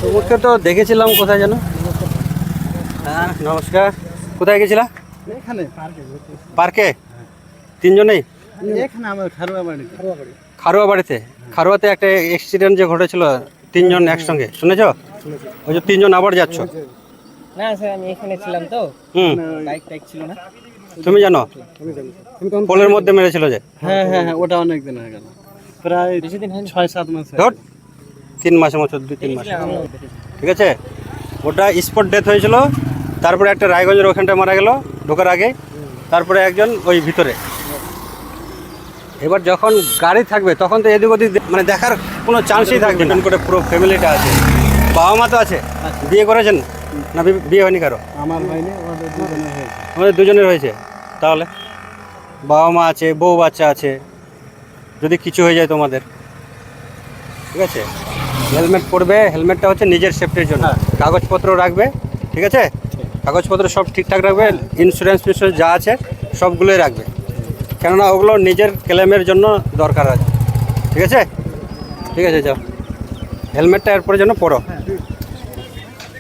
তোমাকে তো দেখেছিলাম কোথায় যেন। হ্যাঁ নমস্কার, কোথায় গেছিলা? এখানে পার্কে তিনজনেই? এখানে আমার খারুয়া বাড়ি। খারুয়া বাড়িতে? খারুয়াতে একটা অ্যাক্সিডেন্ট যে ঘটেছিল তিনজন একসঙ্গে, শুনেছ? ওই যে তিনজন আবার যাচ্ছ। না স্যার আমি এখানে ছিলাম তো, হুম, বাইক টাইক ছিল না। তুমি জানো পোলের মধ্যে মেরেছিল যে? হ্যাঁ হ্যাঁ হ্যাঁ, ওটা অনেক দিন হয়ে গেল, প্রায় বেশি দিন হয়নি। 6-7 মাস হয়ে ধর গেল। 3 মাসের মতো, 2-3 মাস, দেখেছিলাম, আমিও দেখেছি। ঠিক আছে। ওটা স্পট ডেথ হয়েছিল। তারপরে একটা রায়গঞ্জের ওখানটায় মারা গেল ঢোকার আগে। তারপরে একজন ওই ভিতরে। এবার যখন গাড়ি থাকবে তখন তো এদিক ওদিক মানে দেখার কোনো চান্সই থাকবে না। করে পুরো ফ্যামিলিটা আছে, বাবা মা তো আছে। বিয়ে করেছেন না? বিয়ে হয়নি কারো? আমার হয়নি, ওদের দুজনের হয়েছে। আমাদের দুজনের হয়েছে। তাহলে বাবা মা আছে, বউ বাচ্চা আছে, যদি কিছু হয়ে যায় তোমাদের, ঠিক আছে। হেলমেট পরবে, হেলমেটটা হচ্ছে নিজের সেফটির জন্য। কাগজপত্র রাখবে, ঠিক আছে। কাগজপত্র সব ঠিকঠাক রাখবে, ইন্স্যুরেন্স ফিন্স্যুরেন্স যা আছে সবগুলোই রাখবে, কেননা ওগুলো নিজের ক্লেমের জন্য দরকার আছে, ঠিক আছে। ঠিক আছে, যাও, হেলমেটটা এরপরে যেন পরো।